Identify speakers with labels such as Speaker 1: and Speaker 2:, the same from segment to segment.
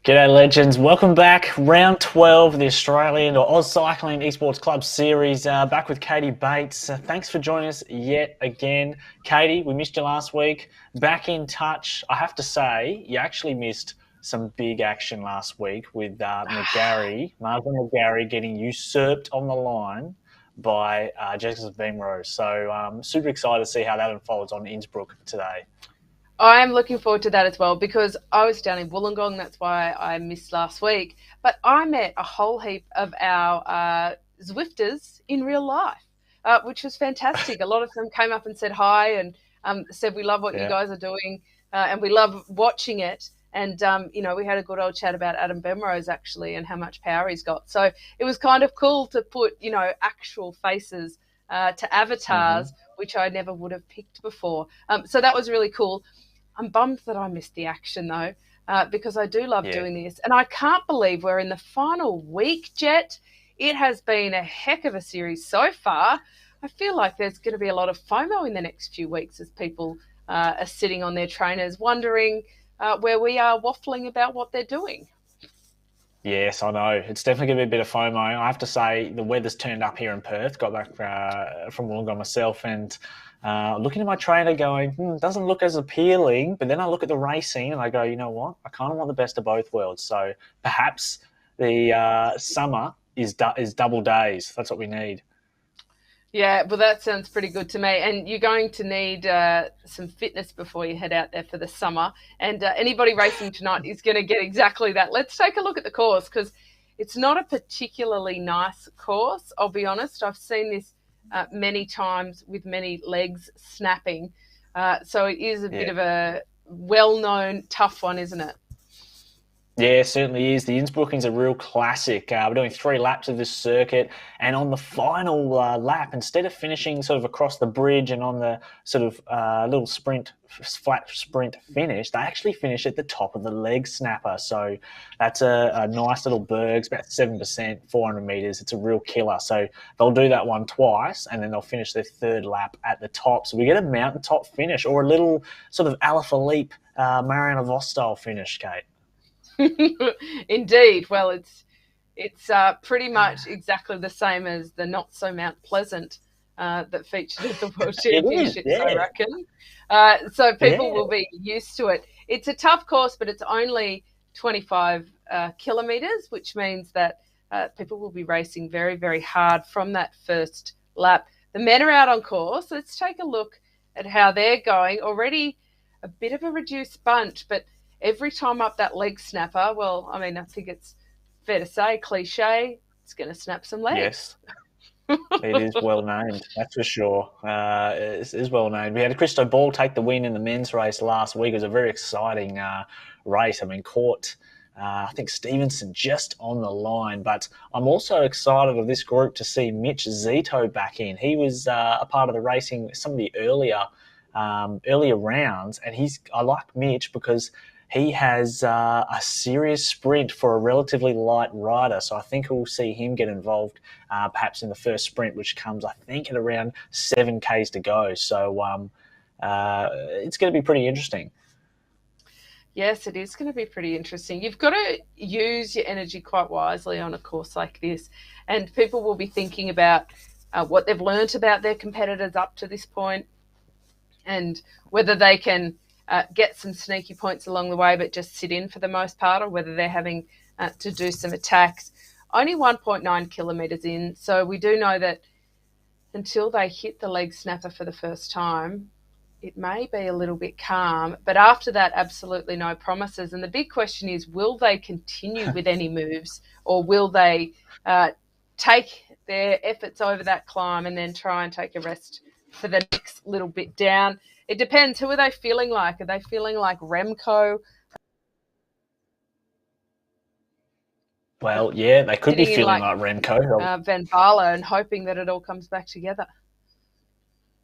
Speaker 1: G'day legends, welcome back. Round 12 of the Australian or AusCycling Esports Club Series. Back with Katie Bates. Thanks for joining us yet again. Katie, we missed you last week. Back in touch. I have to say, you actually missed some big action last week with Martin McGarry getting usurped on the line by Jessica Beamrose. So super excited to see how that unfolds on Innsbruck today.
Speaker 2: I am looking forward to that as well because I was down in Wollongong. That's why I missed last week. But I met a whole heap of our Zwifters in real life, which was fantastic. A lot of them came up and said hi and said we love what you guys are doing and we love watching it. And, we had a good old chat about Adam Bemrose actually and how much power he's got. So it was kind of cool to put, actual faces to avatars, which I never would have picked before. So that was really cool. I'm bummed that I missed the action though, because I do love doing this. And I can't believe we're in the final week, Jet. It has been a heck of a series so far. I feel like there's going to be a lot of FOMO in the next few weeks as people are sitting on their trainers wondering where we are waffling about what they're doing.
Speaker 1: Yes, I know. It's definitely going to be a bit of FOMO. I have to say the weather's turned up here in Perth. Got back from Wollongong myself and looking at my trainer going, doesn't look as appealing. But then I look at the racing and I go, you know what? I kind of want the best of both worlds. So perhaps the summer is double days. That's what we need.
Speaker 2: Yeah, well, that sounds pretty good to me. And you're going to need some fitness before you head out there for the summer. And anybody racing tonight is going to get exactly that. Let's take a look at the course because it's not a particularly nice course, I'll be honest. I've seen this many times with many legs snapping. So it is a bit of a well-known tough one, isn't it?
Speaker 1: Yeah, it certainly is. The Innsbruckring's a real classic. We're doing 3 laps of this circuit, and on the final lap, instead of finishing sort of across the bridge and on the sort of little flat sprint finish, they actually finish at the top of the leg snapper. So that's a nice little berg. It's about 7%, 400 metres. It's a real killer. So they'll do that one twice, and then they'll finish their 3rd lap at the top. So we get a mountaintop finish or a little sort of Alaphilippe, Marianne Vos style finish, Kate.
Speaker 2: Indeed. Well, it's pretty much exactly the same as the not so Mount Pleasant that featured at the World Championships, I reckon. So people will be used to it. It's a tough course, but it's only 25 kilometres, which means that people will be racing very, very hard from that first lap. The men are out on course. Let's take a look at how they're going. Already a bit of a reduced bunch, but every time up that leg snapper, well, I mean, I think it's fair to say, cliche, it's going to snap some legs.
Speaker 1: Yes, it is well named, that's for sure. It is well named. We had Christo Ball take the win in the men's race last week. It was a very exciting race. I mean, caught, I think, Stevenson just on the line. But I'm also excited of this group to see Mitch Zito back in. He was a part of the racing, some of the earlier rounds, and I like Mitch because he has a serious sprint for a relatively light rider. So I think we'll see him get involved perhaps in the first sprint, which comes, I think, at around 7 Ks to go. So it's going to be pretty interesting.
Speaker 2: Yes, it is going to be pretty interesting. You've got to use your energy quite wisely on a course like this. And people will be thinking about what they've learnt about their competitors up to this point and whether they can get some sneaky points along the way, but just sit in for the most part, or whether they're having to do some attacks. Only 1.9 kilometres in, so we do know that until they hit the leg snapper for the first time, it may be a little bit calm, but after that, absolutely no promises. And the big question is, will they continue with any moves, or will they take their efforts over that climb and then try and take a rest for the next little bit down? It depends. Who are they feeling like? Are they feeling like Remco?
Speaker 1: Well, yeah, they could be feeling like Remco.
Speaker 2: Van Baarle, and hoping that it all comes back together.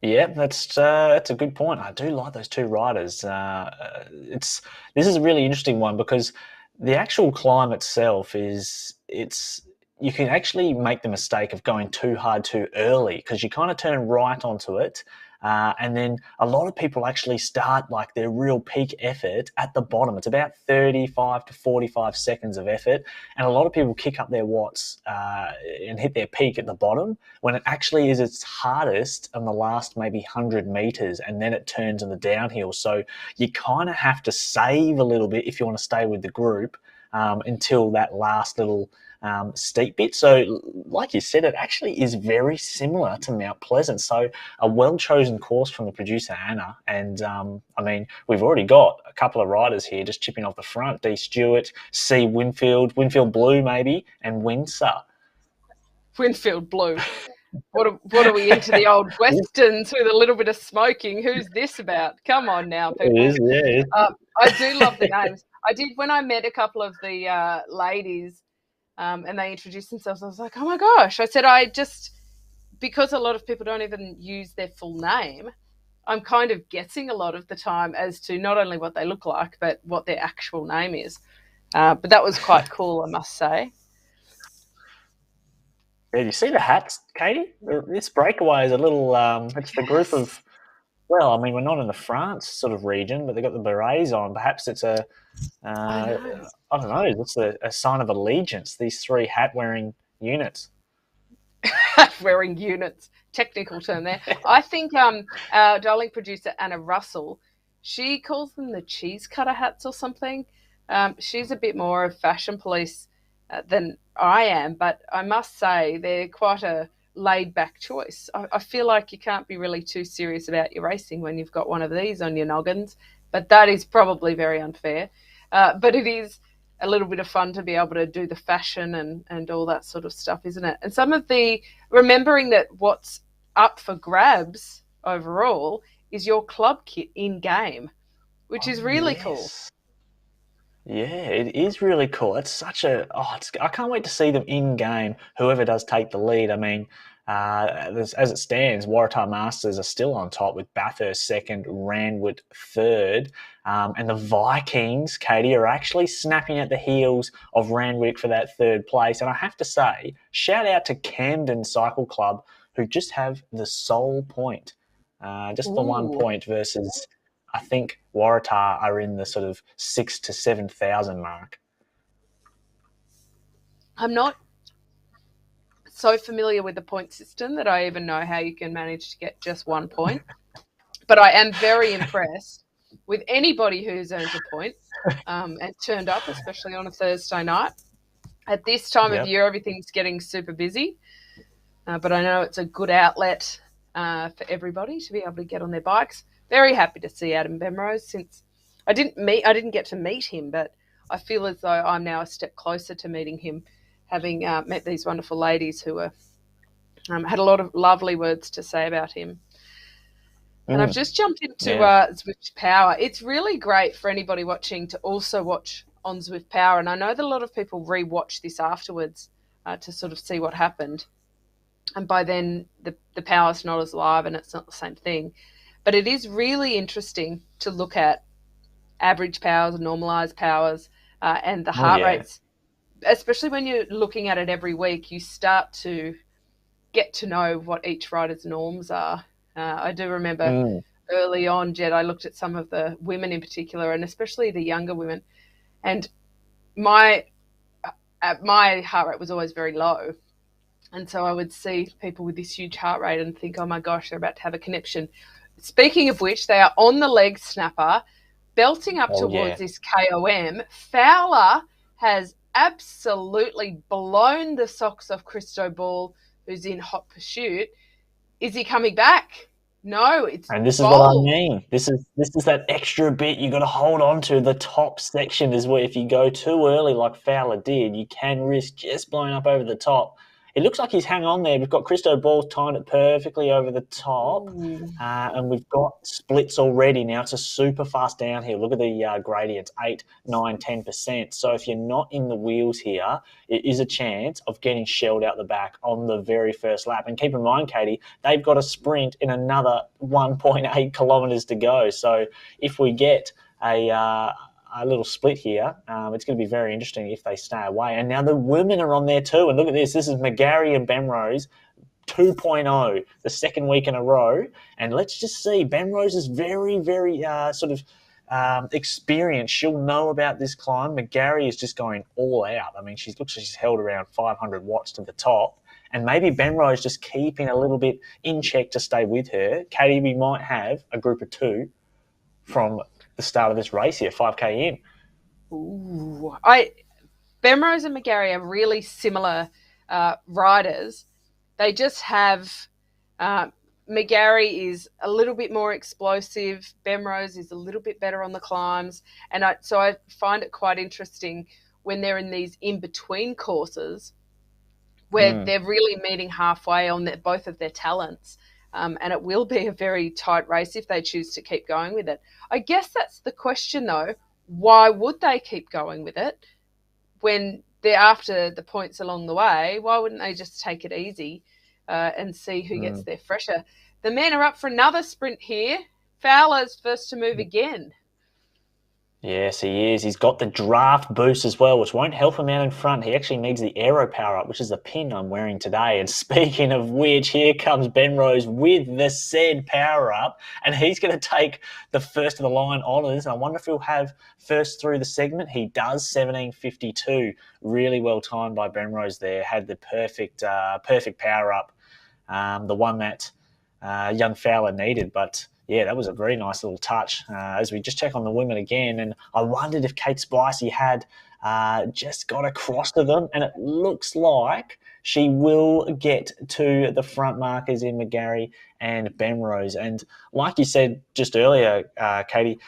Speaker 1: Yeah, that's a good point. I do like those 2 riders. This is a really interesting one because the actual climb itself you can actually make the mistake of going too hard too early because you kind of turn right onto it. And then a lot of people actually start like their real peak effort at the bottom. It's about 35 to 45 seconds of effort. And a lot of people kick up their watts and hit their peak at the bottom when it actually is its hardest on the last maybe 100 meters, and then it turns in the downhill. So you kind of have to save a little bit if you want to stay with the group until that last little steep bit. So like you said, it actually is very similar to Mount Pleasant. So a well-chosen course from the producer, Anna. And I mean, we've already got a couple of riders here just chipping off the front. D. Stewart, C. Winfield Blue maybe, and Windsor.
Speaker 2: Winfield Blue. What are we into the old westerns with a little bit of smoking? Who's this about? Come on now, people.
Speaker 1: It is, yeah.
Speaker 2: I do love the names. I did when I met a couple of the ladies and they introduced themselves. I was like, oh my gosh. I said, because a lot of people don't even use their full name, I'm kind of guessing a lot of the time as to not only what they look like, but what their actual name is. But that was quite cool, I must say.
Speaker 1: Yeah, do you see the hats, Katie? This breakaway is a little, it's the group of, well, I mean, we're not in the France sort of region, but they've got the berets on. Perhaps it's I don't know, it's a sign of allegiance, these three hat-wearing units.
Speaker 2: Hat-wearing units, technical term there. I think our darling producer, Anna Russell, she calls them the cheese cutter hats or something. She's a bit more of fashion police than I am, but I must say they're quite a laid-back choice. I feel like you can't be really too serious about your racing when you've got one of these on your noggins, but that is probably very unfair. But it is a little bit of fun to be able to do the fashion and all that sort of stuff, isn't it? And some of the remembering that what's up for grabs overall is your club kit in game, which is really cool.
Speaker 1: Yeah, it is really cool. It's such a I can't wait to see them in game. Whoever does take the lead. I mean, as it stands, Waratah Masters are still on top with Bathurst second, Randwick third, and the Vikings, Katie, are actually snapping at the heels of Randwick for that third place. And I have to say, shout out to Camden Cycle Club, who just have the sole point, just the 1 point versus, I think Waratah are in the sort of 6,000 to 7,000 mark.
Speaker 2: I'm not so familiar with the point system that I even know how you can manage to get just 1 point. But I am very impressed with anybody who's earned a point and turned up, especially on a Thursday night. At this time of year, everything's getting super busy. But I know it's a good outlet for everybody to be able to get on their bikes. Very happy to see Adam Bemrose, since I didn't get to meet him, but I feel as though I'm now a step closer to meeting him, having met these wonderful ladies who were had a lot of lovely words to say about him. And I've just jumped into Zwift Power. It's really great for anybody watching to also watch on Zwift Power. And I know that a lot of people re-watch this afterwards to sort of see what happened. And by then, the power's not as live and it's not the same thing. But it is really interesting to look at average powers, normalized powers, and the heart rates. Especially when you're looking at it every week, you start to get to know what each rider's norms are. I do remember early on, Jed, I looked at some of the women in particular, and especially the younger women, and my heart rate was always very low. And so I would see people with this huge heart rate and think, oh my gosh, they're about to have a conniption. Speaking of which, they are on the leg snapper, belting up towards this KOM. Fowler has absolutely blown the socks off Christo Ball, who's in hot pursuit. Is he coming back? No, it's
Speaker 1: and this is what I mean. This is that extra bit you got to hold on to. The top section is where if you go too early, like Fowler did, you can risk just blowing up over the top. It looks like he's hung on there. We've got Christo Ball timed it perfectly over the top, and we've got splits already. Now it's a super fast downhill. Look at the gradients, 8, 9, 10%. So if you're not in the wheels here, it is a chance of getting shelled out the back on the very first lap. And keep in mind, Katie, they've got a sprint in another 1.8 kilometres to go. So if we get a little split here, it's going to be very interesting if they stay away. And now the women are on there too. And look at this. This is McGarry and Bemrose 2.0 the second week in a row. And let's just see, Ben Rose is very, very experienced. She'll know about this climb. McGarry is just going all out. I mean, looks like she's held around 500 watts to the top. And maybe Ben Rose just keeping a little bit in check to stay with her. Katie, we might have a group of 2 from the start of this race here, 5K in.
Speaker 2: Ooh, Ben Rose and McGarry are really similar riders. They just have McGarry is a little bit more explosive. Ben Rose is a little bit better on the climbs, and so I find it quite interesting when they're in these in-between courses where they're really meeting halfway on both of their talents. And it will be a very tight race if they choose to keep going with it. I guess that's the question, though. Why would they keep going with it when they're after the points along the way? Why wouldn't they just take it easy and see who gets there fresher? The men are up for another sprint here. Fowler's first to move again.
Speaker 1: Yes, he is. He's got the draft boost as well, which won't help him out in front. He actually needs the aero power up, which is the pin I'm wearing today. And speaking of which, here comes Ben Rose with the said power up, and he's going to take the first of the line honours. And I wonder if he'll have first through the segment. He does, 17:52. Really well timed by Ben Rose there. Had the perfect power up, the one that young Fowler needed, but. Yeah, that was a very nice little touch as we just check on the women again. And I wondered if Kate Spicey had just got across to them. And it looks like she will get to the front markers in McGarry and Ben Rose. And like you said just earlier, Katie,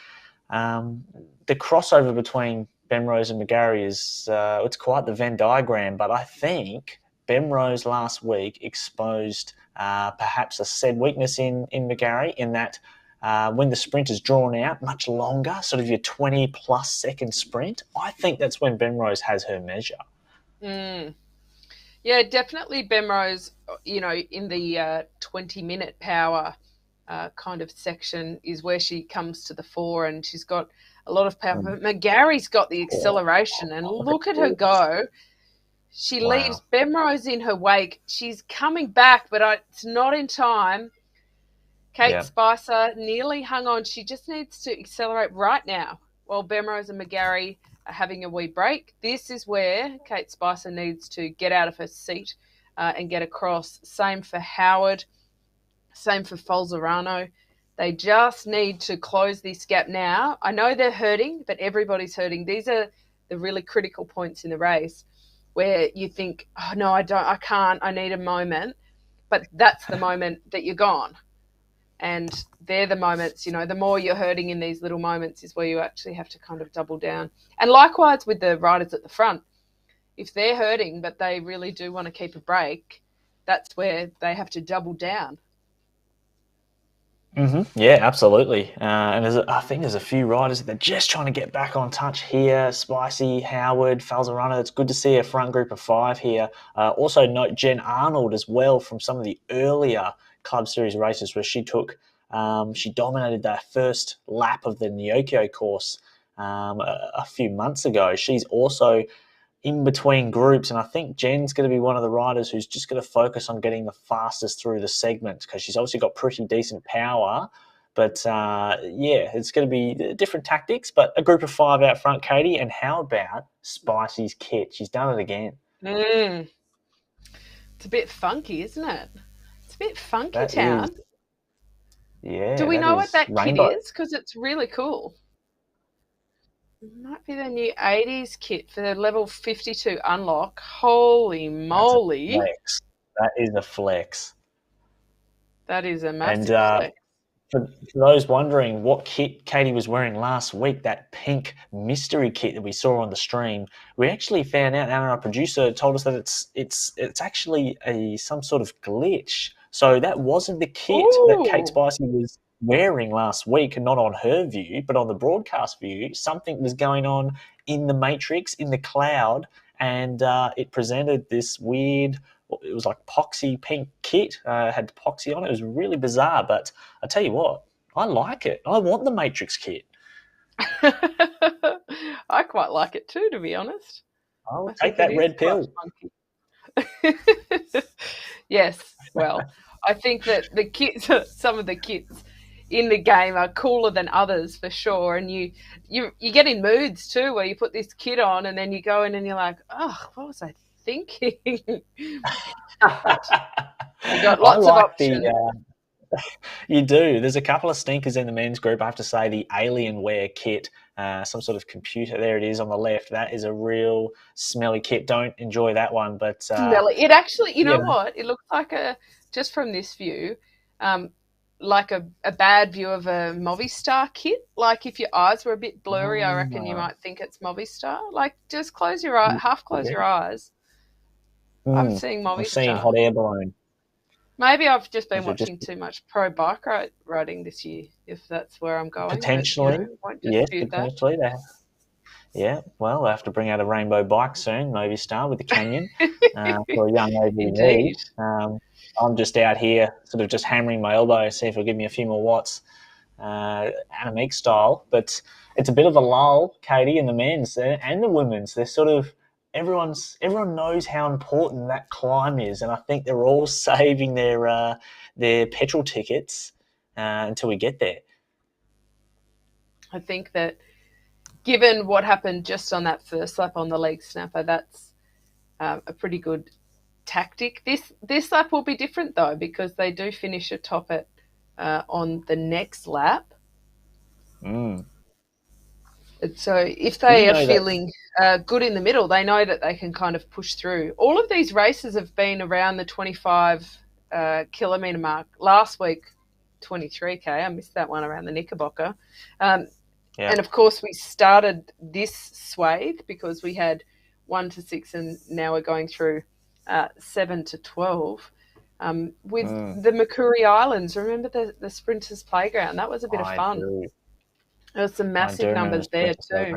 Speaker 1: the crossover between Ben Rose and McGarry is it's quite the Venn diagram. But I think Ben Rose last week exposed perhaps a said weakness in McGarry in that when the sprint is drawn out much longer, sort of your 20-plus second sprint, I think that's when Ben Rose has her measure.
Speaker 2: Yeah, definitely Ben Rose, in the 20-minute power kind of section is where she comes to the fore, and she's got a lot of power. But McGarry's got the acceleration, and look at her go. She leaves Ben Rose in her wake. She's coming back, but it's not in time. Kate Spicer nearly hung on. She just needs to accelerate right now while Ben Rose and McGarry are having a wee break. This is where Kate Spicer needs to get out of her seat and get across. Same for Howard. Same for Falzarano. They just need to close this gap now. I know they're hurting, but everybody's hurting. These are the really critical points in the race where you think, oh, no, I can't, I need a moment. But that's the moment that you're gone. And they're the moments, the more you're hurting in these little moments is where you actually have to kind of double down. And likewise with the riders at the front. If they're hurting, but they really do want to keep a break, that's where they have to double down.
Speaker 1: Yeah, absolutely. And I think there's a few riders that are just trying to get back on touch here. Spicy, Howard, Falzarano. It's good to see a front group of 5 here. Also note Jen Arnold as well from some of the earlier Club Series races where she dominated that first lap of the Nyokio course a few months ago. She's also in between groups, and I think Jen's going to be one of the riders who's just going to focus on getting the fastest through the segment because she's obviously got pretty decent power. But it's going to be different tactics, but a group of 5 out front, Katie. And how about Spicy's kit? She's done it again.
Speaker 2: It's a bit funky, isn't it? It's a bit funky,
Speaker 1: that
Speaker 2: town.
Speaker 1: Yeah.
Speaker 2: Do we know what that
Speaker 1: rainbow.
Speaker 2: kit is? Because it's really cool. It might be the new 80s kit for the level 52 unlock. Holy moly.
Speaker 1: That is a flex.
Speaker 2: That is a massive flex.
Speaker 1: For those wondering what kit Katie was wearing last week, that pink mystery kit that we saw on the stream, we actually found out, Anna, our producer, told us that it's actually some sort of glitch. So that wasn't the kit that Kate Spicey was wearing last week, not on her view, but on the broadcast view. Something was going on in the matrix, in the cloud, and it presented this weird, it was like poxy pink kit, had poxy on it. It was really bizarre, but I tell you what, I like it. I want the Matrix kit.
Speaker 2: I quite like it too, to be honest.
Speaker 1: I'll take that red pill.
Speaker 2: Yes. well. I think that the kits, some of the kits in the game are cooler than others for sure. And you get in moods too where you put this kit on and then you go in and you're like, oh, what was I thinking? But you got
Speaker 1: I
Speaker 2: lots of
Speaker 1: like
Speaker 2: options.
Speaker 1: you do. There's a couple of stinkers in the men's group. I have to say the Alienware kit, some sort of computer. There it is on the left. That is a real smelly kit. Don't enjoy that one. But
Speaker 2: Smelly. It actually, you
Speaker 1: you
Speaker 2: know
Speaker 1: know,
Speaker 2: what? It looks like just from this view, like a bad view of a Movistar kit. Like if your eyes were a bit blurry, I reckon you might think it's Movistar. Like just close your eye, half close your eyes. I'm seeing
Speaker 1: I'm seeing
Speaker 2: Movistar.
Speaker 1: hot air balloon.
Speaker 2: Maybe I've just been
Speaker 1: Which are just
Speaker 2: watching too much pro bike riding this year, if that's where I'm going. But
Speaker 1: potentially,
Speaker 2: won't
Speaker 1: yes,
Speaker 2: dispute that.
Speaker 1: potentially. Yeah, well, they have to bring out a rainbow bike soon, Movistar, with the Canyon for a young ABV.
Speaker 2: Indeed.
Speaker 1: I'm just out here sort of just hammering my elbow, see if it'll give me a few more watts, Anamique style. But it's a bit of a lull, Katie, in the men's and the women's. They're sort of everyone knows how important that climb is, and I think they're all saving their petrol tickets until we get there.
Speaker 2: I think that given what happened just on that first lap on the leg snapper, that's a pretty good tactic. This lap will be different though because they do finish atop it on the next lap. So if they are feeling good in the middle, they know that they can kind of push through. All of these races have been around the 25 kilometre mark. Last week, 23K. I missed that one around the Knickerbocker. And of course, we started this swathe because we had 1 to 6 and now we're going through 7 to 12. With the Makuri Islands, remember the Sprinters Playground? That was a bit of fun.
Speaker 1: Do.
Speaker 2: There was some massive numbers there too.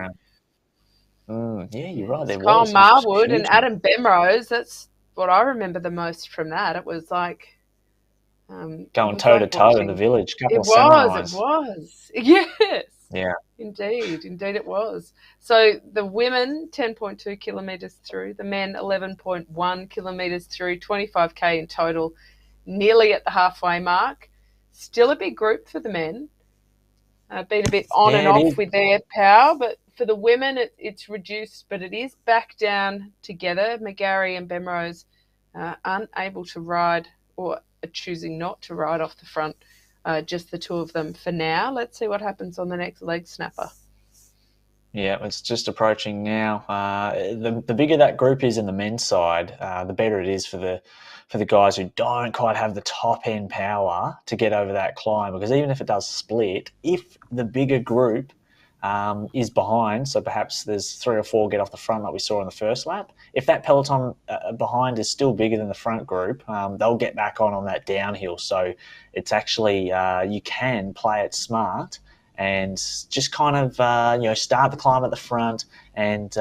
Speaker 1: Yeah, you're right. There
Speaker 2: Kyle
Speaker 1: was
Speaker 2: Marwood and Adam Bemrose. That's what I remember the most from that. It was like
Speaker 1: going toe to toe in the village.
Speaker 2: It was. Yes.
Speaker 1: Yeah.
Speaker 2: Indeed it was. So the women 10.2 kilometres through, the men 11.1 kilometres through, 25k in total, nearly at the halfway mark. Still a big group for the men. Been a bit on and off with their power, but for the women it's reduced, but it is back down together. McGarry and Bemrose unable to ride or choosing not to ride off the front. Just the two of them for now. Let's see what happens on the next leg snapper.
Speaker 1: Yeah, it's just approaching now. The bigger that group is in the men's side, the better it is for the guys who don't quite have the top end power to get over that climb. Because even if it does split, if the bigger group is behind, so perhaps there's 3 or 4 get off the front like we saw in the first lap, if that peloton behind is still bigger than the front group, they'll get back on that downhill. So it's actually you can play it smart and just kind of start the climb at the front and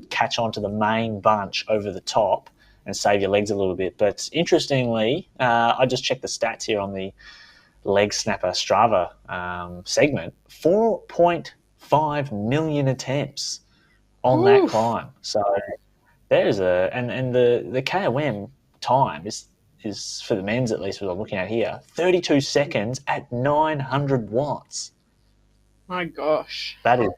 Speaker 1: catch on to the main bunch over the top and save your legs a little bit. But interestingly, I just checked the stats here on the leg snapper Strava segment. 4.5 million attempts on that climb. So there's and the KOM time is for the men's, at least what I'm looking at here, 32 seconds at 900 watts.
Speaker 2: My gosh.
Speaker 1: That is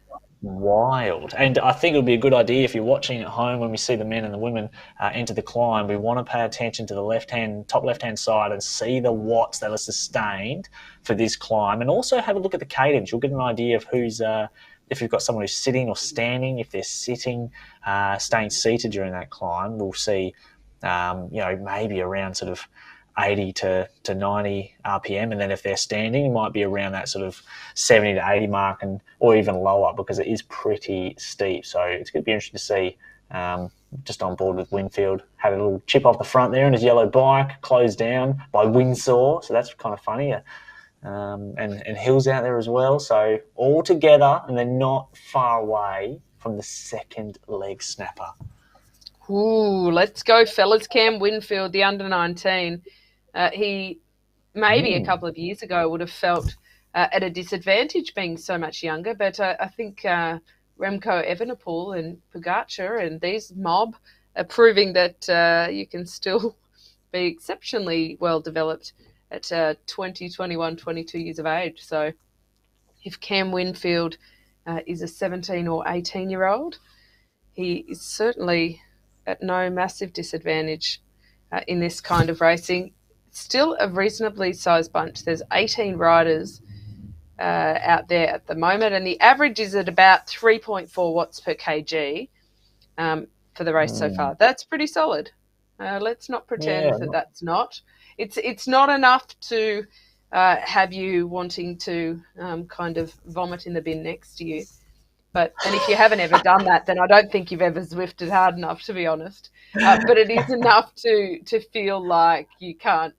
Speaker 1: wild. And I think it would be a good idea if you're watching at home when we see the men and the women enter the climb, we want to pay attention to the top left-hand side and see the watts that are sustained for this climb, and also have a look at the cadence. You'll get an idea of who's if you've got someone who's sitting or standing. If they're sitting, staying seated during that climb, we'll see maybe around sort of 80 to 90 RPM, and then if they're standing, it might be around that sort of 70 to 80 mark, or even lower, because it is pretty steep. So it's going to be interesting to see. Just on board with Winfield, had a little chip off the front there in his yellow bike, closed down by Windsor, so that's kind of funny. And Hill's out there as well, so all together, and they're not far away from the second leg snapper.
Speaker 2: Ooh, let's go, fellas. Cam Winfield, the under-19. He maybe a couple of years ago would have felt at a disadvantage being so much younger, but I think Remco Evenepoel and Pogacar and these mob are proving that you can still be exceptionally well developed at 20, 21, 22 years of age. So if Cam Winfield is a 17 or 18-year-old, he is certainly at no massive disadvantage in this kind of racing. Still a reasonably sized bunch. There's 18 riders out there at the moment, and the average is at about 3.4 watts per kg for the race so far. That's pretty solid. Let's not pretend that that's not. It's not enough to have you wanting to kind of vomit in the bin next to you. And if you haven't ever done that, then I don't think you've ever Zwifted hard enough, to be honest. But it is enough to feel like you can't.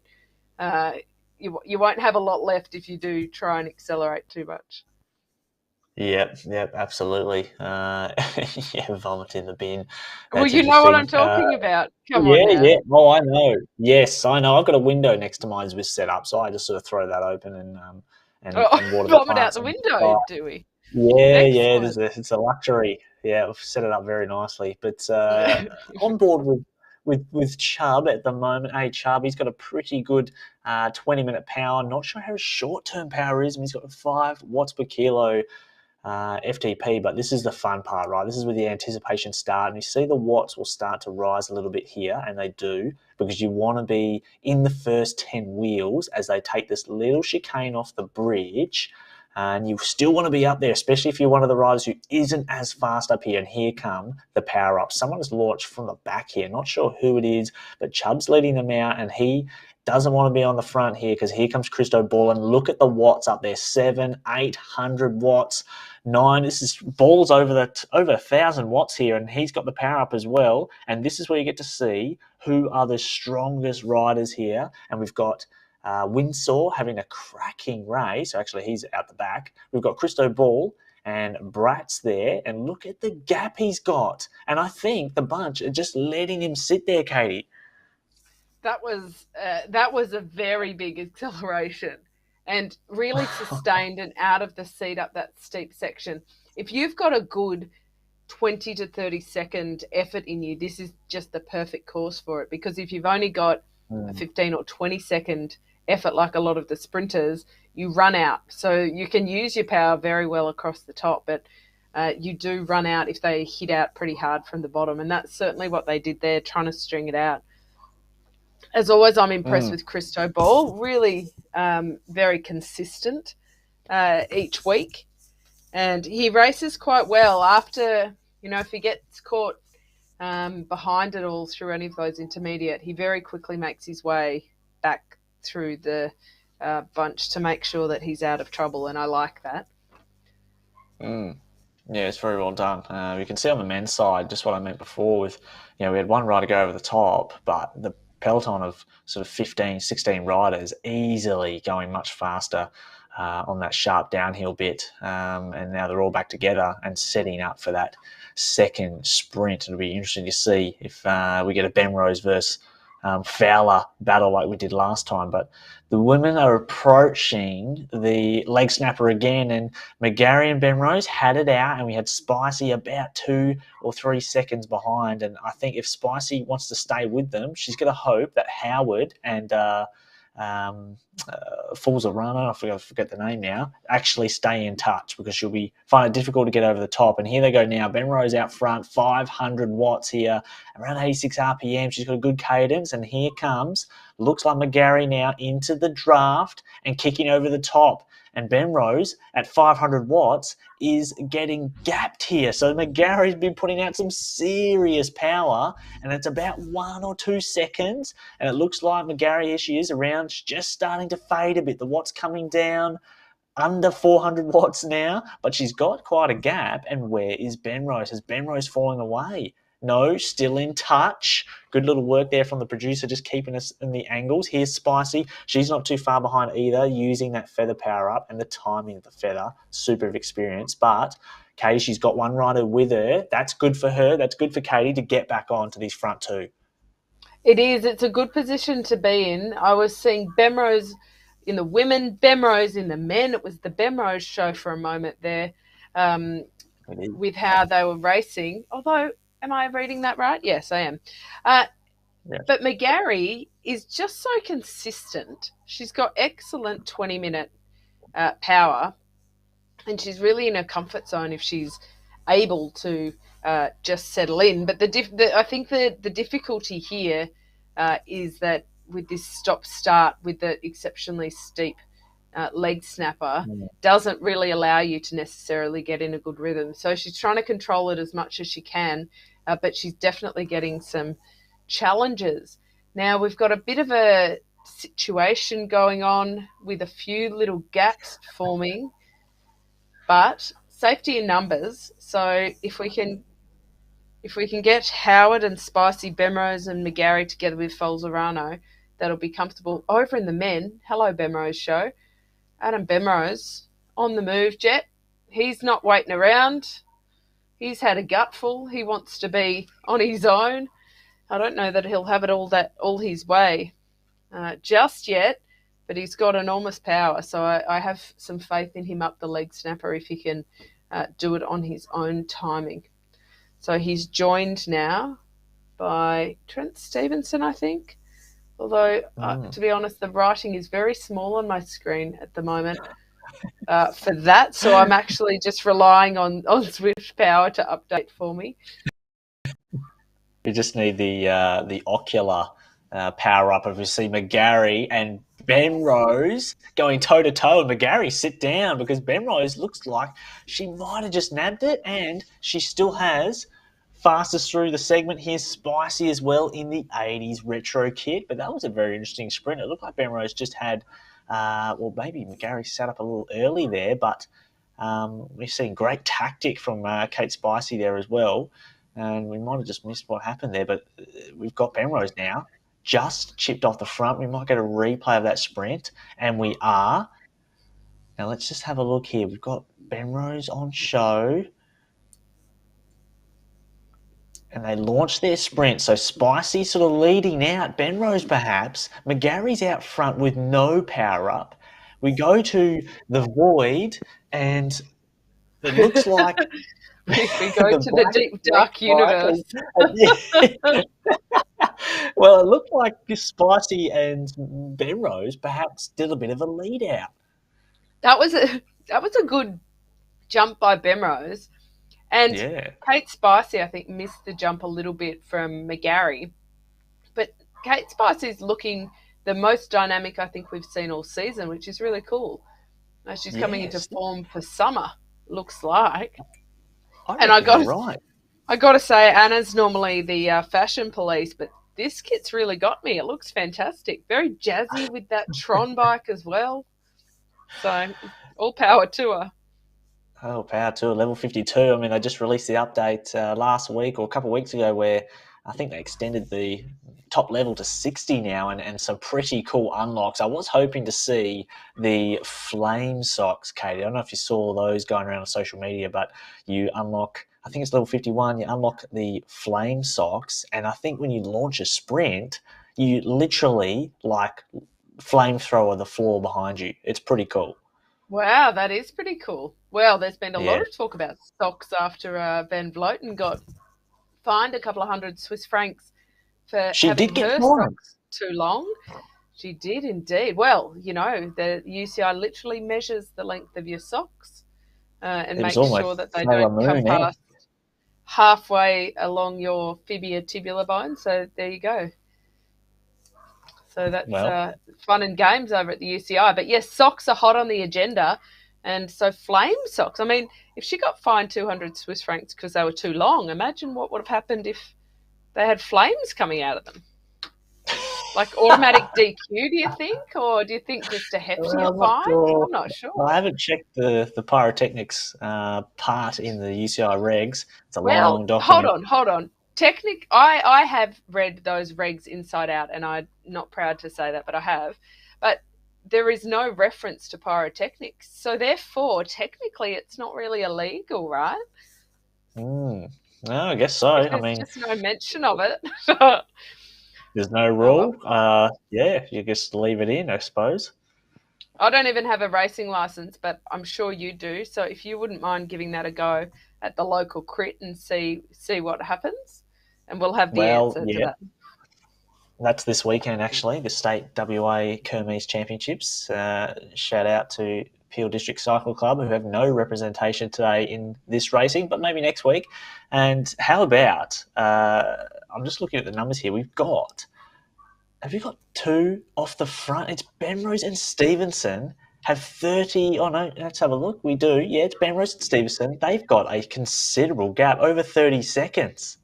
Speaker 2: You won't have a lot left if you do try and accelerate too much.
Speaker 1: Yep, absolutely. Vomit in the bin.
Speaker 2: Well, you know what I'm talking about. Come on now.
Speaker 1: Yeah. Oh, I know. Yes, I know. I've got a window next to mine with set up, so I just sort of throw that open and water the
Speaker 2: vomit out the window, do we?
Speaker 1: Yeah. It's a luxury. Yeah, I've set it up very nicely. But on board with Chubb at the moment. Hey, Chubb, he's got a pretty good 20-minute power. Not sure how his short-term power is. I mean, he's got 5 watts per kilo FTP, but this is the fun part, right? This is where the anticipation starts, and you see the watts will start to rise a little bit here, and they do, because you want to be in the first 10 wheels as they take this little chicane off the bridge, and you still want to be up there, especially if you're one of the riders who isn't as fast up here, and here come the power-ups. Someone has launched from the back here, not sure who it is, but Chubb's leading them out, and he doesn't want to be on the front here because here comes Christo Ball, and look at the watts up there, 700, 800 watts, 9. This is Ball's over 1,000 watts here, and he's got the power up as well. And this is where you get to see who are the strongest riders here. And we've got Windsor having a cracking race. Actually, he's out the back. We've got Christo Ball and Bratz there, and look at the gap he's got. And I think the bunch are just letting him sit there, Katie.
Speaker 2: That was a very big acceleration and really sustained and out of the seat up that steep section. If you've got a good 20 to 30 second effort in you, this is just the perfect course for it, because if you've only got a 15 or 20 second effort like a lot of the sprinters, you run out. So you can use your power very well across the top, but you do run out if they hit out pretty hard from the bottom, and that's certainly what they did there, trying to string it out. As always, I'm impressed with Christo Ball. Really very consistent each week. And he races quite well after, if he gets caught behind it all through any of those intermediate, he very quickly makes his way back through the bunch to make sure that he's out of trouble, and I like that.
Speaker 1: Yeah, it's very well done. You can see on the men's side just what I meant before with, we had one rider go over the top, but the peloton of sort of 15, 16 riders easily going much faster on that sharp downhill bit. And now they're all back together and setting up for that second sprint. It'll be interesting to see if we get a Benrose versus Fowler battle like we did last time. But the women are approaching the leg snapper again, and McGarry and Benrose had it out, and we had Spicy about 2 or 3 seconds behind. And I think if Spicy wants to stay with them, she's going to hope that Howard and Fool's a Runner, I forget the name now, actually stay in touch, because she'll find it difficult to get over the top. And here they go now. Benrose out front, 500 watts here, around 86 RPM. She's got a good cadence, and here comes, looks like McGarry now into the draft and kicking over the top. And Benrose at 500 watts is getting gapped here. So McGarry's been putting out some serious power, and it's about 1 or 2 seconds. And it looks like McGarry, here she is around, just starting to fade a bit. The watts coming down under 400 watts now, but she's got quite a gap. And where is Benrose? Has Benrose fallen away? No, still in touch. Good little work there from the producer, just keeping us in the angles. Here's Spicy. She's not too far behind either, using that feather power up, and the timing of the feather, super experience. But Katie, she's got one rider with her. That's good for her. That's good for Katie to get back on to these front two.
Speaker 2: It is. It's a good position to be in. I was seeing Benrose in the women, Benrose in the men. It was the Benrose show for a moment there with how they were racing. Although, am I reading that right? Yes, I am.
Speaker 1: Yeah.
Speaker 2: But McGarry is just so consistent. She's got excellent 20-minute power, and she's really in her comfort zone if she's able to just settle in. But I think the difficulty here is that with this stop-start with the exceptionally steep leg snapper doesn't really allow you to necessarily get in a good rhythm. So she's trying to control it as much as she can, but she's definitely getting some challenges. Now we've got a bit of a situation going on with a few little gaps forming, but safety in numbers. So if we can get Howard and Spicy, Bemrose and McGarry together with Falzerano, that'll be comfortable. Over in the men, hello Bemrose show. Adam Bemrose on the move, Jet. He's not waiting around. He's had a gutful. He wants to be on his own. I don't know that he'll have it all his way just yet, but he's got enormous power. So I have some faith in him up the leg snapper if he can do it on his own timing. So he's joined now by Trent Stevenson, I think. Although, to be honest, the writing is very small on my screen at the moment for that. So I'm actually just relying on Zwift Power to update for me.
Speaker 1: We just need the ocular power up if we see McGarry and Bemrose going toe-to-toe. And McGarry, sit down, because Bemrose looks like she might have just nabbed it, and she still has fastest through the segment. Here's Spicy as well in the 80s retro kit, but that was a very interesting sprint. It looked like Bemrose just had, maybe McGarry sat up a little early there, but we've seen great tactic from Kate Spicy there as well, and we might have just missed what happened there, but we've got Bemrose now, just chipped off the front. We might get a replay of that sprint, and we are. Now let's just have a look here. We've got Bemrose on show, and they launched their sprint. So Spicy sort of leading out. Bemrose perhaps. McGarry's out front with no power up. We go to the void, and it looks like
Speaker 2: we go to the deep dark universe.
Speaker 1: Well, it looked like Spicy and Bemrose perhaps did a bit of a lead out.
Speaker 2: That was a good jump by Bemrose. And Kate Spicy, I think, missed the jump a little bit from McGarry. But Kate Spicy's looking the most dynamic I think we've seen all season, which is really cool. She's coming into form for summer, looks like. I got to say, Anna's normally the fashion police, but this kit's really got me. It looks fantastic. Very jazzy with that Tron bike as well. So all power to her.
Speaker 1: Oh, power to her, level 52. I mean, they just released the update last week or a couple of weeks ago where I think they extended the top level to 60 now and some pretty cool unlocks. I was hoping to see the flame socks, Katie. I don't know if you saw those going around on social media, but you unlock, I think it's level 51, you unlock the flame socks, and I think when you launch a sprint, you literally like flamethrower the floor behind you. It's pretty cool.
Speaker 2: Wow, that is pretty cool. Well, there's been a lot of talk about socks after Van Vleuten got fined a couple of hundred Swiss francs for having her socks too long. She did indeed. Well, you know, the UCI literally measures the length of your socks and makes sure that they don't come past halfway along your fibula bone. So there you go. So that's fun and games over at the UCI. But yes, socks are hot on the agenda. And so flame socks. I mean, if she got fined 200 Swiss francs because they were too long, imagine what would have happened if they had flames coming out of them. Like automatic DQ, do you think? Or do you think just a heftier fine? Sure. I'm not sure.
Speaker 1: I haven't checked the pyrotechnics part in the UCI regs. It's a long document.
Speaker 2: Hold on. I have read those regs inside out, and I'm not proud to say that, but I have. But there is no reference to pyrotechnics. So therefore, technically, it's not really illegal, right?
Speaker 1: No, I guess so.
Speaker 2: There's just no mention of it.
Speaker 1: There's no rule. You just leave it in, I suppose.
Speaker 2: I don't even have a racing license, but I'm sure you do. So if you wouldn't mind giving that a go at the local crit and see what happens, and we'll have the answer to that.
Speaker 1: That's this weekend, actually, the State WA Kermes Championships. Shout out to Peel District Cycle Club, who have no representation today in this racing, but maybe next week. And how about, I'm just looking at the numbers here, have you got two off the front? It's Benrose and Stevenson have 30. Oh, no, let's have a look. We do. Yeah, it's Benrose and Stevenson. They've got a considerable gap, over 30 seconds.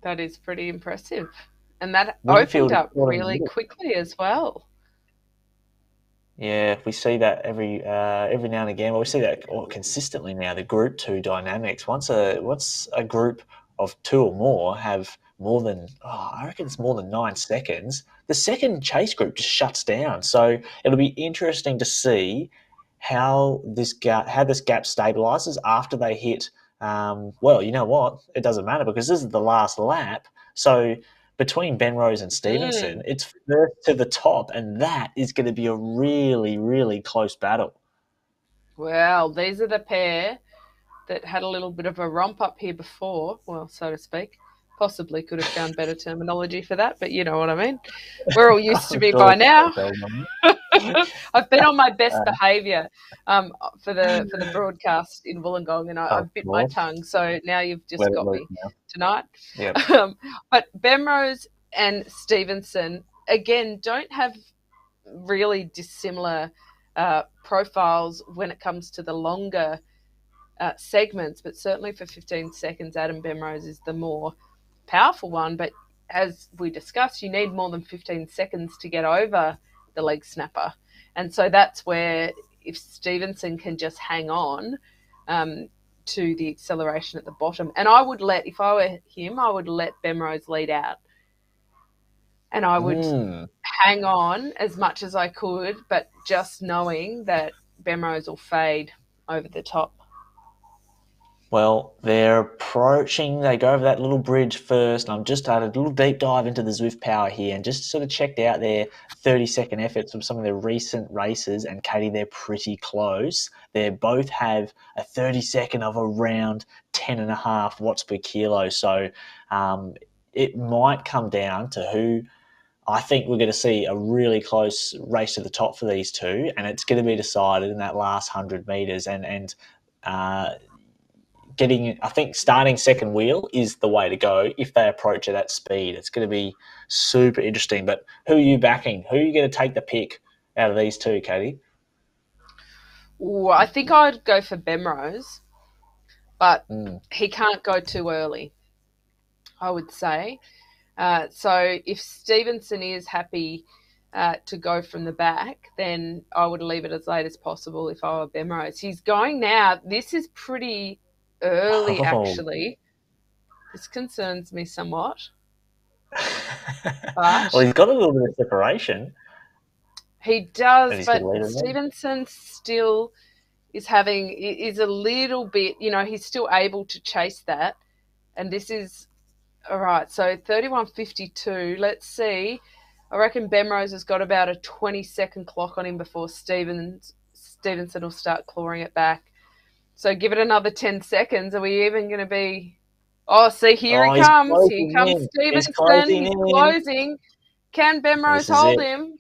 Speaker 2: That is pretty impressive. And that opened
Speaker 1: Winfield is
Speaker 2: up
Speaker 1: caught in the
Speaker 2: really
Speaker 1: middle.
Speaker 2: quickly as well.
Speaker 1: Yeah, we see that every now and again. Well, we see that consistently now. The Group Two dynamics. Once a group of two or more have more than I reckon it's more than 9 seconds. The second chase group just shuts down. So it'll be interesting to see how this gap stabilizes after they hit. Well, you know what? It doesn't matter because this is the last lap. So between Benrose and Stevenson,
Speaker 2: Mm.
Speaker 1: it's first to the top, and that is going to be a really, really close battle.
Speaker 2: Well, these are the pair that had a little bit of a romp up here before, well, so to speak. Possibly could have found better terminology for that, but you know what I mean. We're all used to
Speaker 1: I'm
Speaker 2: me
Speaker 1: sure
Speaker 2: by
Speaker 1: it's
Speaker 2: now.
Speaker 1: okay,
Speaker 2: I've been on my best behaviour for the broadcast in Wollongong, and
Speaker 1: of
Speaker 2: I've bit my
Speaker 1: course.
Speaker 2: tongue. So now you've just
Speaker 1: Let it
Speaker 2: got
Speaker 1: loose
Speaker 2: me
Speaker 1: now.
Speaker 2: tonight.
Speaker 1: Yep.
Speaker 2: But Bemrose and Stevenson again don't have really dissimilar profiles when it comes to the longer segments, but certainly for 15 seconds, Adam Bemrose is the more powerful one. But as we discussed, you need more than 15 seconds to get over the leg snapper. And so that's where if Stevenson can just hang on to the acceleration at the bottom, and if I were him, I would let Bemrose lead out. And I would hang on as much as I could, but just knowing that Bemrose will fade over the top.
Speaker 1: Well, they're approaching. They go over that little bridge first. And I've just had a little deep dive into the Zwift power here and just sort of checked out their 30-second efforts from some of their recent races. And Katie, they're pretty close. They both have a 30-second of around 10.5 watts per kilo. So it might come down to who. I think we're going to see a really close race to the top for these two, and it's going to be decided in that last 100 metres. And I think starting second wheel is the way to go if they approach at that speed. It's going to be super interesting. But who are you backing? Who are you going to take the pick out of these two, Katie?
Speaker 2: Ooh, I think I'd go for Bemrose, but he can't go too early, I would say. So if Stevenson is happy to go from the back, then I would leave it as late as possible if I were Bemrose. He's going now. This is pretty early, actually. This concerns me somewhat. But
Speaker 1: well, he's got a little bit of separation.
Speaker 2: He does, but
Speaker 1: Stevenson
Speaker 2: still is a little bit, he's still able to chase that. And this is, all right, so 31.52. Let's see. I reckon Bemrose has got about a 20-second clock on him before Stevenson will start clawing it back. So give it another 10 seconds. Are we even going to be... Oh, see, here he comes. Here comes Stevenson. He's closing. Can Bemrose hold him?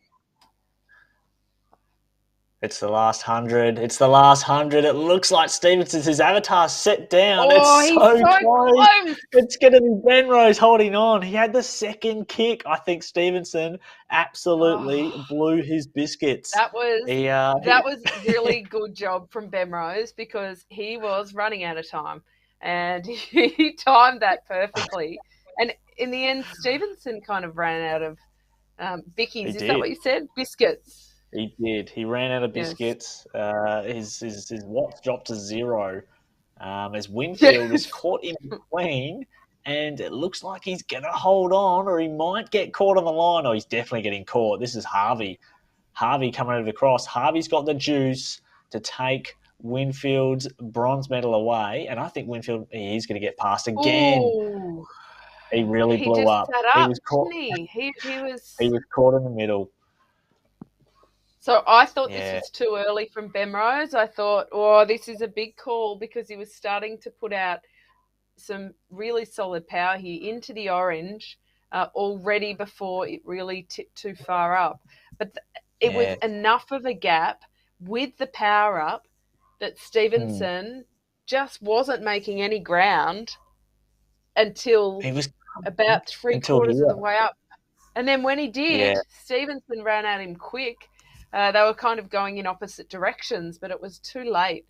Speaker 1: It's the last 100. It's the last 100. It looks like Stevenson's his avatar set down.
Speaker 2: Oh,
Speaker 1: it's
Speaker 2: he's so close.
Speaker 1: It's going to be Benrose holding on. He had the second kick. I think Stevenson absolutely blew his biscuits.
Speaker 2: That was really good job from Bemrose because he was running out of time and he timed that perfectly. And in the end, Stevenson kind of ran out of bickies. Is that what you said? Biscuits.
Speaker 1: He did. He ran out of biscuits. Yes. His watts dropped to 0 as Winfield is caught in between, and it looks like he's going to hold on or he might get caught on the line. Oh, he's definitely getting caught. This is Harvey. Harvey coming over the cross. Harvey's got the juice to take Winfield's bronze medal away, and I think Winfield, he's going to get past again.
Speaker 2: Ooh.
Speaker 1: He really blew up.
Speaker 2: He was caught. He
Speaker 1: was caught in the middle.
Speaker 2: So I thought this was too early from Bemrose. I thought, this is a big call because he was starting to put out some really solid power here into the orange. already before it really tipped too far up. But it was
Speaker 1: Yeah.
Speaker 2: enough of a gap with the power up that
Speaker 1: Hmm.
Speaker 2: Stevenson just wasn't making any ground until
Speaker 1: He was
Speaker 2: about three
Speaker 1: until
Speaker 2: quarters of
Speaker 1: here.
Speaker 2: the way up. And then when he
Speaker 1: Yeah.
Speaker 2: did, Stevenson ran at him quick. They were kind of going in opposite directions, but it was too late.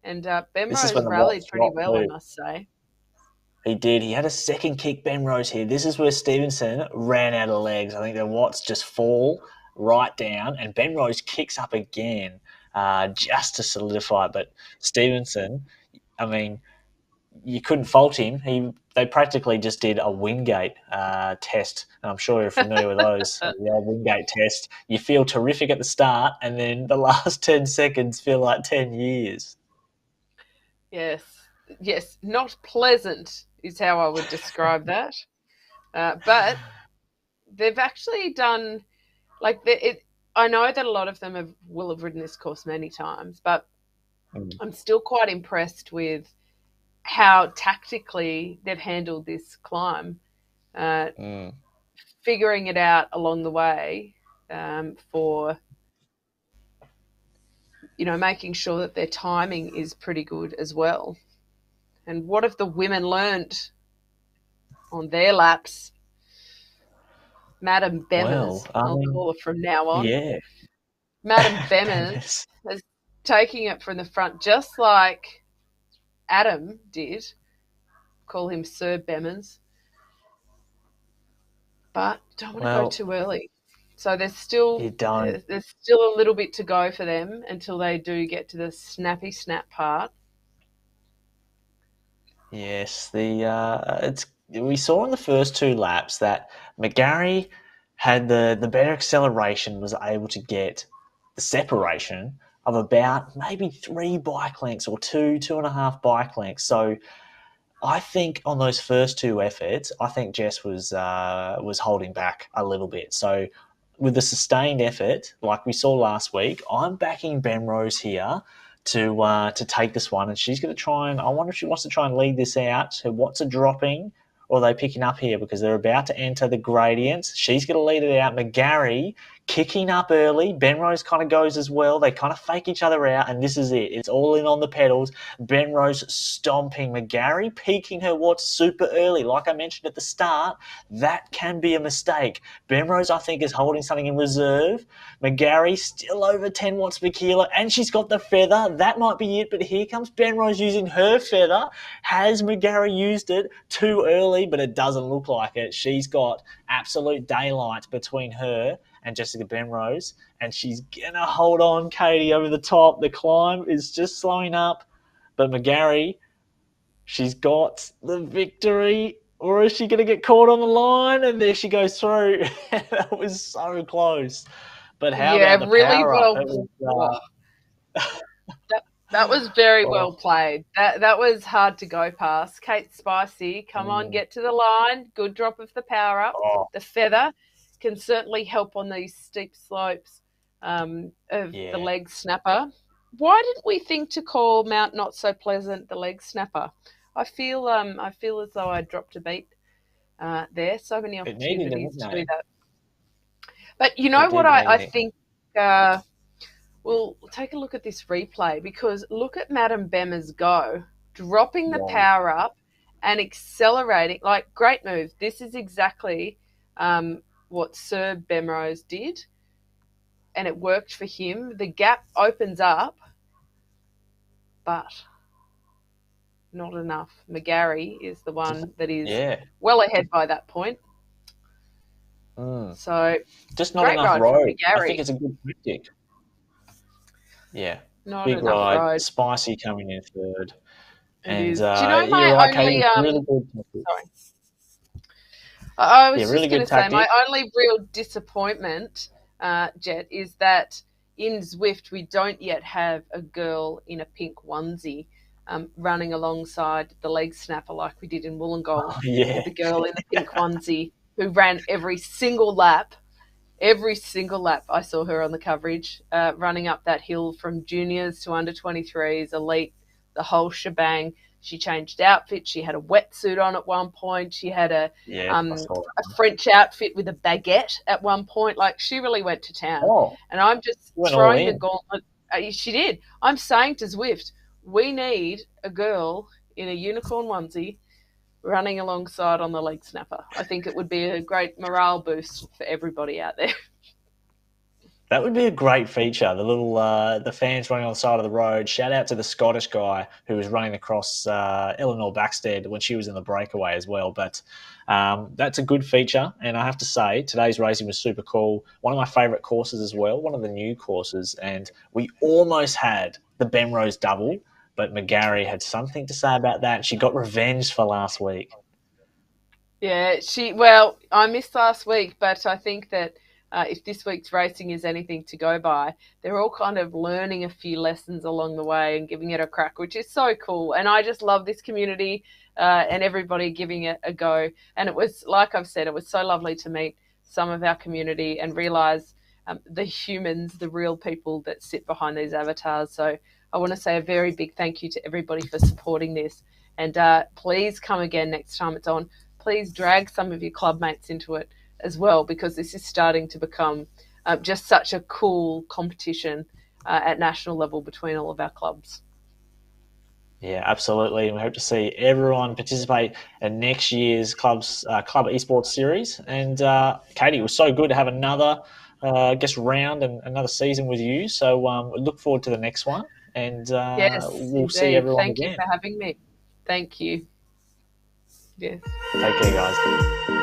Speaker 2: And
Speaker 1: This is when
Speaker 2: Bemrose
Speaker 1: the
Speaker 2: rallied
Speaker 1: Watts
Speaker 2: pretty
Speaker 1: dropped
Speaker 2: well, I
Speaker 1: too.
Speaker 2: must say.
Speaker 1: He did. He had a second kick, Ben Rose here. This is where Stevenson ran out of legs. I think the Watts just fall right down, and Ben Rose kicks up again just to solidify it. But Stevenson, I mean, you couldn't fault him. They practically just did a Wingate test, and I'm sure you're familiar with those. The old Wingate test. You feel terrific at the start, and then the last 10 seconds feel like 10 years.
Speaker 2: Yes, yes, not pleasant is how I would describe that. But they've actually done like it. I know that a lot of them will have ridden this course many times, but
Speaker 1: Mm.
Speaker 2: I'm still quite impressed with how tactically they've handled this climb, uh,
Speaker 1: Mm.
Speaker 2: figuring it out along the way for making sure that their timing is pretty good as well. And what have the women learned on their laps? Madam Bemmers,
Speaker 1: Well, I
Speaker 2: I'll
Speaker 1: mean,
Speaker 2: call her from now on.
Speaker 1: yeah.
Speaker 2: Madam Bemmers is taking it from the front, just like Adam did. Call him Sir Bemmers. But don't want to go
Speaker 1: Well,
Speaker 2: too early. So
Speaker 1: you don't.
Speaker 2: there's still a little bit to go for them until they do get to the snappy snap part.
Speaker 1: Yes, it's we saw in the first two laps that McGarry had the better acceleration, was able to get the separation of about maybe 3 bike lengths or two and a half bike lengths. So I think on those first two efforts, I think Jess was holding back a little bit. So with the sustained effort, like we saw last week, I'm backing Ben Rose here to take this one, and she's going to try and I wonder if she wants to try and lead this out. So what's a dropping? Or are they picking up here because they're about to enter the gradients? She's going to lead it out. McGarry kicking up early. Ben Rose kind of goes as well. They kind of fake each other out, and this is it. It's all in on the pedals. Ben Rose stomping McGarry, peaking her watts super early. Like I mentioned at the start, that can be a mistake. Ben Rose, I think, is holding something in reserve. McGarry still over 10 watts per kilo, and she's got the feather. That might be it, but here comes Ben Rose using her feather. Has McGarry used it too early? But it doesn't look like it. She's got absolute daylight between her and Jessica Benrose, and she's gonna hold on, Katie, over the top. The climb is just slowing up, but McGarry, she's got the victory, or is she gonna get caught on the line? And there she goes through. That was so close. But how
Speaker 2: Yeah,
Speaker 1: about the
Speaker 2: really
Speaker 1: power up?
Speaker 2: well.
Speaker 1: It was,
Speaker 2: That was very
Speaker 1: oh,
Speaker 2: well played. That was hard to go past. Kate Spicy, come on, get to the line. Good drop of the power up.
Speaker 1: oh,
Speaker 2: The feather can certainly help on these steep slopes of the
Speaker 1: yeah.
Speaker 2: leg snapper. Why didn't we think to call Mount Not So Pleasant the leg snapper? I feel as though I dropped a beat there. So many
Speaker 1: It needed a
Speaker 2: opportunities to do
Speaker 1: nickname.
Speaker 2: that. But you know
Speaker 1: It
Speaker 2: what
Speaker 1: did need a
Speaker 2: I
Speaker 1: nickname.
Speaker 2: think. We'll take a look at this replay because look at Madam Bemmers go, dropping the
Speaker 1: Wow.
Speaker 2: power up and accelerating. Like, great move. This is exactly what Sir Bemrose did, and it worked for him. The gap opens up, but not enough. McGarry is the one that is
Speaker 1: Yeah.
Speaker 2: well ahead by that point. So,
Speaker 1: Just not
Speaker 2: great
Speaker 1: enough
Speaker 2: ride from
Speaker 1: road. I think
Speaker 2: McGarry.
Speaker 1: it's a good tactic. Yeah.
Speaker 2: Not
Speaker 1: Big
Speaker 2: enough
Speaker 1: ride.
Speaker 2: road.
Speaker 1: Spicy coming in third.
Speaker 2: It
Speaker 1: And
Speaker 2: is. Do you know
Speaker 1: you're
Speaker 2: my
Speaker 1: right,
Speaker 2: only
Speaker 1: Katie. Really good tactic.
Speaker 2: sorry. I was
Speaker 1: Yeah,
Speaker 2: just
Speaker 1: really
Speaker 2: going
Speaker 1: good
Speaker 2: to say my
Speaker 1: tactic.
Speaker 2: only real disappointment, Jet, is that in Zwift we don't yet have a girl in a pink onesie running alongside the leg snapper like we did in Wollongong
Speaker 1: Yeah.
Speaker 2: with the girl in the pink onesie who ran every single lap. Every single lap I saw her on the coverage, running up that hill from juniors to under 23s, elite, the whole shebang. She changed outfits. She had a wetsuit on at one point. She had a
Speaker 1: I saw that one.
Speaker 2: French outfit with a baguette at one point. Like, she really went to town.
Speaker 1: Oh,
Speaker 2: And I'm just
Speaker 1: went all
Speaker 2: throwing the
Speaker 1: in.
Speaker 2: gauntlet. She did. I'm saying to Zwift, we need a girl in a unicorn onesie running alongside on the leg snapper. I think it would be a great morale boost for everybody out there.
Speaker 1: That would be a great feature. The little the fans running on the side of the road. Shout out to the Scottish guy who was running across Eleanor Backstead when she was in the breakaway as well. But that's a good feature, and I have to say today's racing was super cool. One of my favourite courses as well. One of the new courses, and we almost had the Bemrose double, but McGarry had something to say about that. She got revenge for last week.
Speaker 2: Yeah, well, I missed last week, but I think that if this week's racing is anything to go by, they're all kind of learning a few lessons along the way and giving it a crack, which is so cool. And I just love this community and everybody giving it a go. And it was, like I've said, it was so lovely to meet some of our community and realise the humans, the real people that sit behind these avatars. So I want to say a very big thank you to everybody for supporting this. And please come again next time it's on. Please drag some of your club mates into it as well, because this is starting to become just such a cool competition at national level between all of our clubs.
Speaker 1: Yeah, absolutely. And we hope to see everyone participate in next year's club esports series. And Katie, it was so good to have another round and another season with you. So we look forward to the next one, and
Speaker 2: Yes,
Speaker 1: we'll
Speaker 2: indeed.
Speaker 1: see everyone
Speaker 2: Thank
Speaker 1: again.
Speaker 2: you for having me. Thank you. Yes.
Speaker 1: Take care, guys.